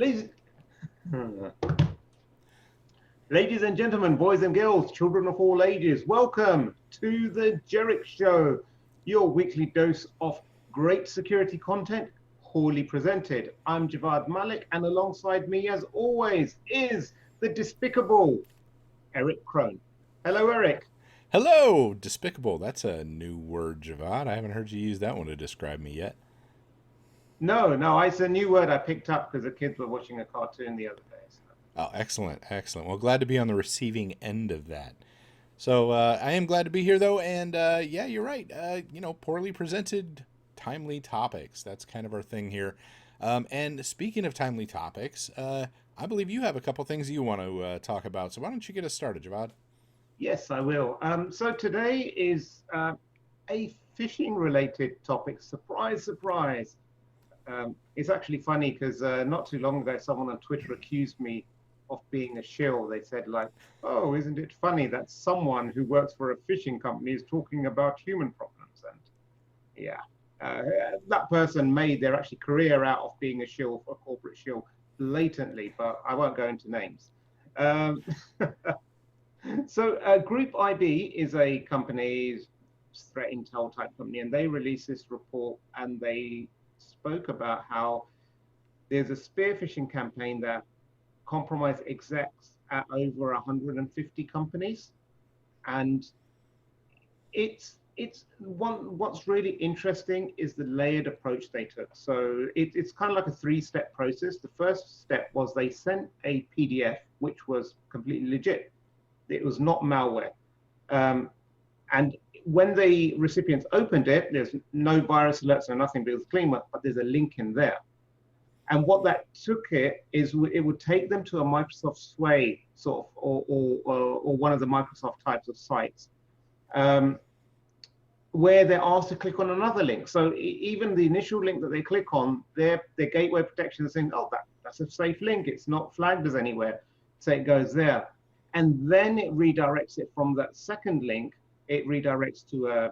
Ladies, ladies and gentlemen, boys and girls, children of all ages, welcome to the Jerich Show, your weekly dose of great security content, poorly presented. I'm Javvad Malik, and alongside me, as always, is the despicable Erich Crone. Hello, Erich. Hello, despicable. That's a new word, Javad. I haven't heard you use that one to describe me yet. No, it's a new word I picked up because the kids were watching a cartoon the other day. So. Oh, excellent, excellent. Well, glad to be on the receiving end of that. So I am glad to be here, though, and yeah, you're right. Poorly presented, timely topics. That's kind of our thing here. And speaking of timely topics, I believe you have a couple things you want to talk about. So why don't you get us started, Javad? Yes, I will. So today is a phishing related topic. Surprise, surprise. It's actually funny because not too long ago, someone on Twitter accused me of being a shill. They said, like, oh, isn't it funny that someone who works for a phishing company is talking about human problems? And yeah, that person made their actually career out of being a shill, a corporate shill, blatantly, but I won't go into names. Um, so Group IB is a company, threat intel type company, and they released this report and they spoke about how there's a spear phishing campaign that compromised execs at over 150 companies, and what's really interesting is the layered approach they took. So it's kind of like a three-step process. The first step was they sent a PDF which was completely legit. It was not malware. And when the recipients opened it, there's no virus alerts or nothing, but it was clean, but there's a link in there. And what that took it is it would take them to a Microsoft Sway sort of, or one of the Microsoft types of sites, where they're asked to click on another link. So even the initial link that they click on, their gateway protection is saying, oh, that's a safe link. It's not flagged as anywhere. So it goes there. And then it redirects it from that second link. It redirects to a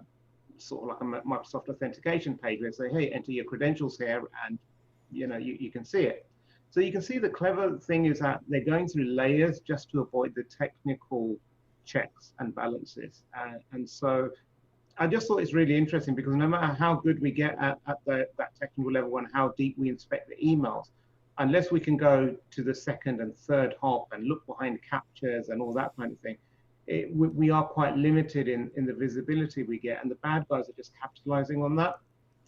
sort of like a Microsoft authentication page where they say, hey, enter your credentials here, and you can see it. So you can see the clever thing is that they're going through layers just to avoid the technical checks and balances. And so I just thought it's really interesting because no matter how good we get at that technical level and how deep we inspect the emails, unless we can go to the second and third hop and look behind captures and all that kind of thing, we are quite limited in the visibility we get, and the bad guys are just capitalizing on that.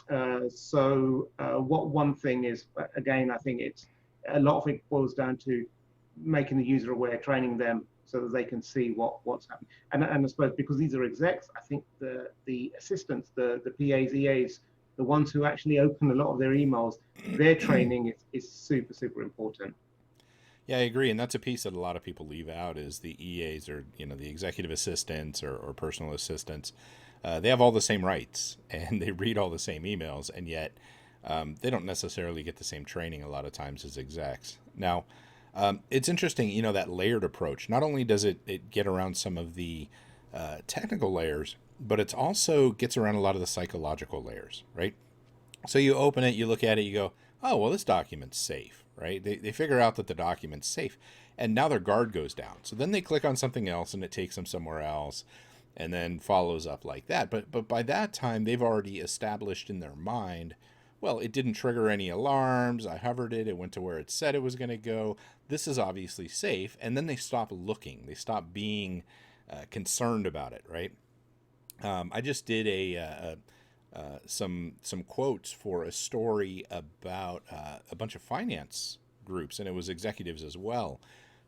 What one thing is, again, I think it's a lot of it boils down to making the user aware, training them so that they can see what's happening. And I suppose because these are execs, I think the assistants, the PAs, EAs, the ones who actually open a lot of their emails, their training is super, super important. Yeah, I agree, and that's a piece that a lot of people leave out is the EAs or the executive assistants or personal assistants. They have all the same rights and they read all the same emails, and yet they don't necessarily get the same training a lot of times as execs. Now, it's interesting, that layered approach. Not only does it get around some of the technical layers, but it also gets around a lot of the psychological layers, right? So you open it, you look at it, you go, oh, well, this document's safe, right? They figure out that the document's safe, and now their guard goes down. So then they click on something else, and it takes them somewhere else, and then follows up like that. But by that time, they've already established in their mind, well, it didn't trigger any alarms. I hovered it. It went to where it said it was going to go. This is obviously safe. And then they stop looking. They stop being concerned about it, right? I just did some quotes for a story about a bunch of finance groups, and it was executives as well,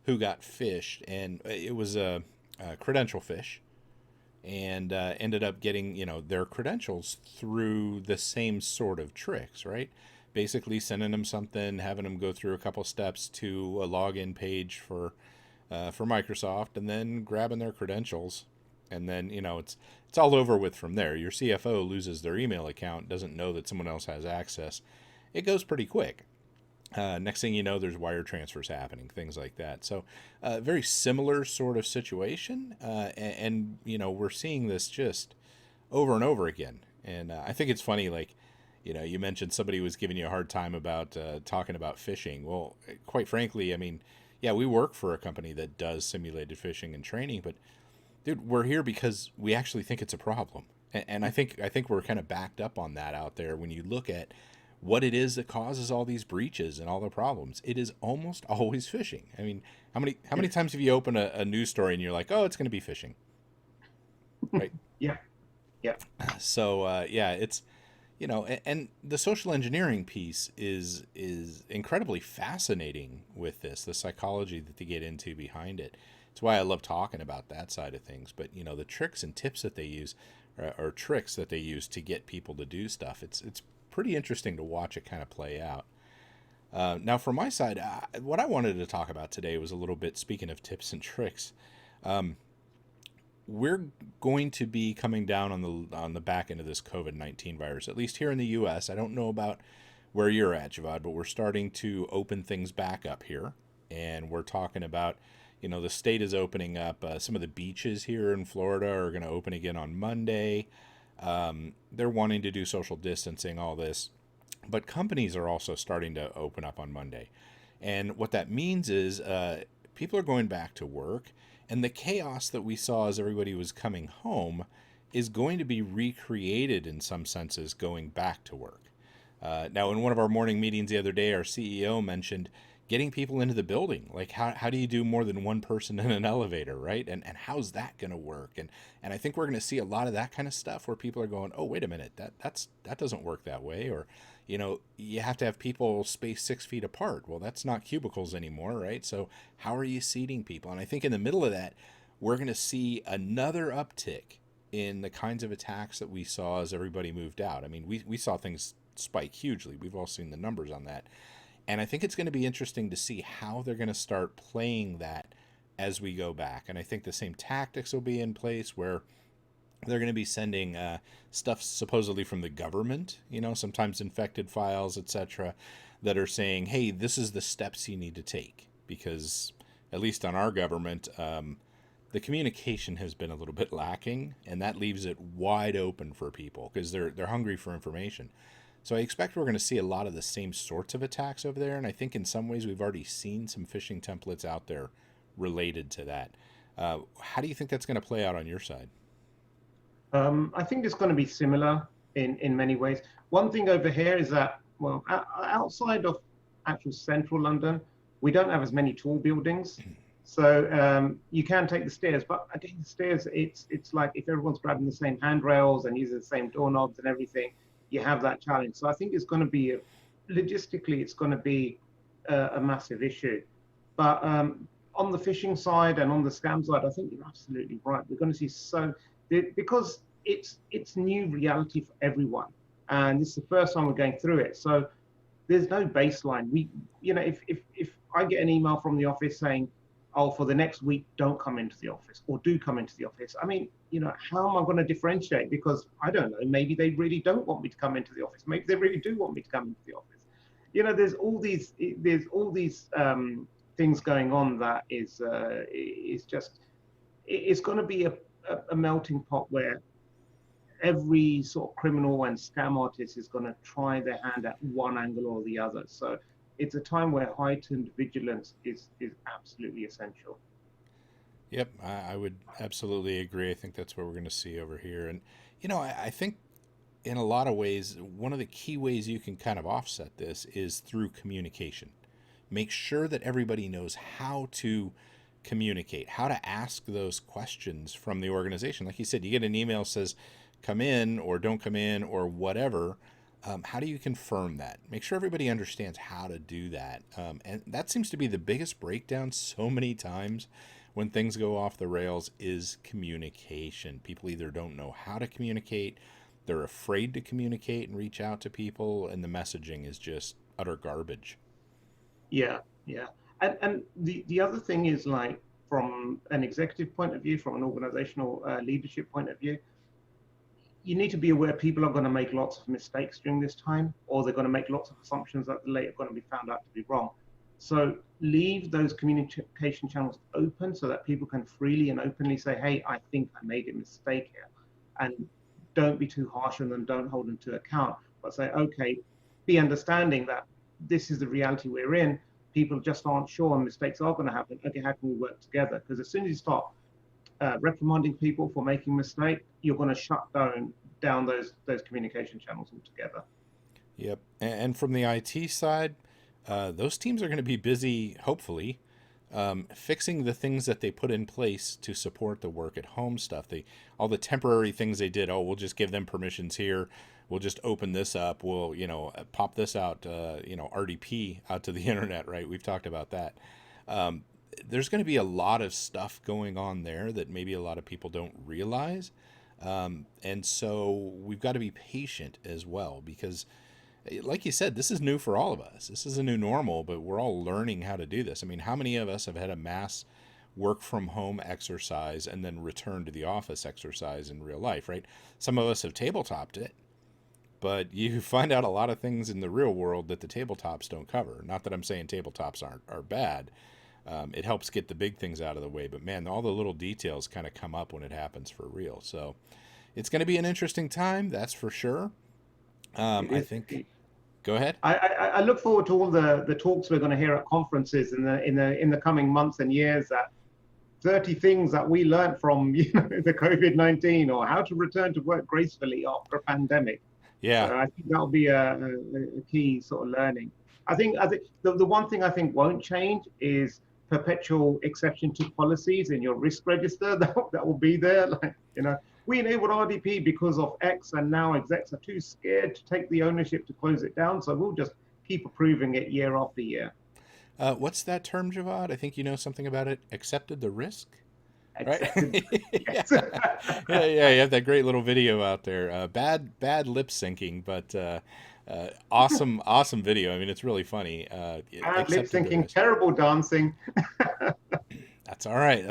who got phished, and it was a credential phish, and ended up getting their credentials through the same sort of tricks, right? Basically sending them something, having them go through a couple steps to a login page for Microsoft, and then grabbing their credentials, and then it's all over with from there. Your CFO loses their email account, doesn't know that someone else has access. It goes pretty quick. Next thing you know, there's wire transfers happening, things like that. So, very similar sort of situation, and we're seeing this just over and over again. And I think it's funny, like, You mentioned somebody was giving you a hard time about talking about phishing. Well, quite frankly, I mean, yeah, we work for a company that does simulated phishing and training, but dude, we're here because we actually think it's a problem, and I think we're kind of backed up on that out there. When you look at what it is that causes all these breaches and all the problems, it is almost always phishing. I mean, how many times have you opened a news story and you're like, oh, it's going to be phishing, right? Yeah, yeah. So yeah, it's and the social engineering piece is incredibly fascinating with this, the psychology that they get into behind it. It's why I love talking about that side of things. But the tricks and tips that they use, or tricks that they use to get people to do stuff, it's pretty interesting to watch it kind of play out. Now, from my side, what I wanted to talk about today was a little bit, speaking of tips and tricks. We're going to be coming down on the back end of this COVID-19 virus, at least here in the U.S. I don't know about where you're at, Javvad, but we're starting to open things back up here, and we're talking about, the state is opening up. Some of the beaches here in Florida are going to open again on Monday. They're wanting to do social distancing, all this, but companies are also starting to open up on Monday, and what that means is people are going back to work. And the chaos that we saw as everybody was coming home is going to be recreated in some senses going back to work. Now, in one of our morning meetings the other day, our CEO mentioned getting people into the building. Like, how do you do more than one person in an elevator, right? And how's that going to work? And I think we're going to see a lot of that kind of stuff where people are going, oh, wait a minute, that doesn't work that way. Or, you have to have people spaced 6 feet apart. Well, that's not cubicles anymore, right? So how are you seating people? And I think in the middle of that, we're going to see another uptick in the kinds of attacks that we saw as everybody moved out. I mean, we saw things spike hugely. We've all seen the numbers on that. And I think it's going to be interesting to see how they're going to start playing that as we go back. And I think the same tactics will be in place where they're going to be sending stuff supposedly from the government, sometimes infected files, etc., that are saying, hey, this is the steps you need to take. Because at least on our government, the communication has been a little bit lacking, and that leaves it wide open for people because they're hungry for information. So I expect we're going to see a lot of the same sorts of attacks over there, and I think in some ways we've already seen some phishing templates out there related to that. How do you think that's going to play out on your side? I think it's going to be similar in many ways. One thing over here is that, well, outside of actual central London, we don't have as many tall buildings. So you can take the stairs, but again, the stairs, it's like if everyone's grabbing the same handrails and using the same doorknobs and everything, you have that challenge. So I think it's going to be, logistically, it's going to be a massive issue. But on the phishing side and on the scam side, I think you're absolutely right. We're going to see because it's new reality for everyone, and this is the first time we're going through it. So there's no baseline. If I get an email from the office saying, oh, for the next week, don't come into the office, or do come into the office. I mean, how am I going to differentiate? Because I don't know, maybe they really don't want me to come into the office. Maybe they really do want me to come into the office. There's all these things going on that is just, it's going to be a melting pot where every sort of criminal and scam artist is going to try their hand at one angle or the other. So it's a time where heightened vigilance is absolutely essential. Yep, I would absolutely agree. I think that's what we're going to see over here. And, I think in a lot of ways, one of the key ways you can kind of offset this is through communication. Make sure that everybody knows how to communicate, how to ask those questions from the organization. Like you said, you get an email that says, come in or don't come in or whatever. How do you confirm that? Make sure everybody understands how to do that. And that seems to be the biggest breakdown so many times when things go off the rails is communication. People either don't know how to communicate, they're afraid to communicate and reach out to people, and the messaging is just utter garbage. Yeah, yeah. And the other thing is, like, from an executive point of view, from an organizational leadership point of view, you need to be aware people are going to make lots of mistakes during this time, or they're going to make lots of assumptions that later are going to be found out to be wrong. So leave those communication channels open so that people can freely and openly say, hey, I think I made a mistake here. And don't be too harsh on them, don't hold them to account. but say, okay, be understanding that this is the reality we're in. People just aren't sure and mistakes are going to happen. Okay, how can we work together? Because as soon as you start reprimanding people for making mistakes, you're going to shut down those communication channels altogether. Yep. And from the IT side, those teams are going to be busy, hopefully, fixing the things that they put in place to support the work at home stuff. All the temporary things they did. Oh, we'll just give them permissions here. We'll just open this up. We'll, pop this out, RDP out to the internet, right? We've talked about that. There's going to be a lot of stuff going on there that maybe a lot of people don't realize. And so we've got to be patient as well, because like you said, this is new for all of us. This is a new normal, but we're all learning how to do this. I mean, how many of us have had a mass work from home exercise and then return to the office exercise in real life, right? Some of us have tabletopped it, but you find out a lot of things in the real world that the tabletops don't cover. Not that I'm saying tabletops are bad. It helps get the big things out of the way, but man, all the little details kind of come up when it happens for real. So it's going to be an interesting time, that's for sure. I think. Go ahead. I look forward to all the talks we're going to hear at conferences in the coming months and years. That 30 things that we learned from the COVID-19, or how to return to work gracefully after a pandemic. Yeah, I think that'll be a key sort of learning. I think the one thing I think won't change is perpetual exception to policies in your risk register. That will be there. Like, we enabled RDP because of X, and now execs are too scared to take the ownership to close it down. So we'll just keep approving it year after year. What's that term, Javvad? I think you know something about it. Accepted the risk, right? Yes. Yeah. You have that great little video out there. Bad lip syncing, but awesome video. I mean, it's really funny. Bad lip syncing, terrible dancing. That's all right.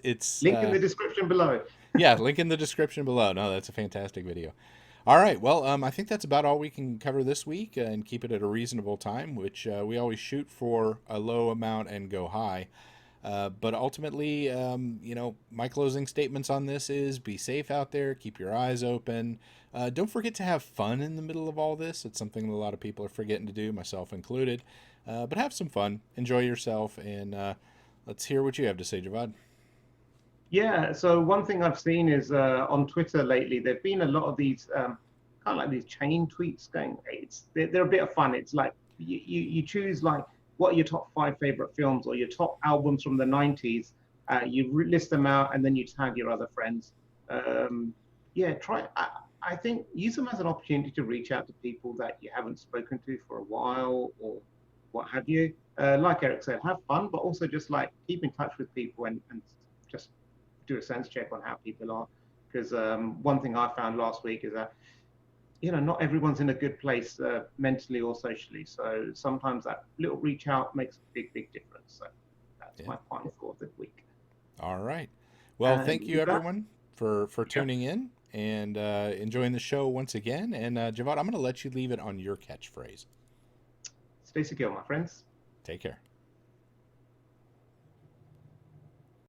It's link in the description below. Yeah, link in the description below. No, that's a fantastic video. All right. Well, I think that's about all we can cover this week, and keep it at a reasonable time, which we always shoot for a low amount and go high. But ultimately, my closing statements on this is be safe out there. Keep your eyes open. Don't forget to have fun in the middle of all this. It's something that a lot of people are forgetting to do, myself included. But have some fun. Enjoy yourself. And let's hear what you have to say, Javvad. Yeah, so one thing I've seen is on Twitter lately, there've been a lot of these kind of like these chain tweets going. They're a bit of fun. It's like you choose like what are your top 5 favorite films or your top albums from the 90s. You list them out and then you tag your other friends. I think use them as an opportunity to reach out to people that you haven't spoken to for a while or what have you. Like Erich said, have fun, but also just like keep in touch with people and just do a sense check on how people are, because one thing I found last week is that not everyone's in a good place mentally or socially, so sometimes that little reach out makes a big difference. So that's my final thought this week. All right, well, thank you everyone for tuning in and enjoying the show once again. And Javvad, I'm going to let you leave it on your catchphrase. Stay secure, my friends. Take care.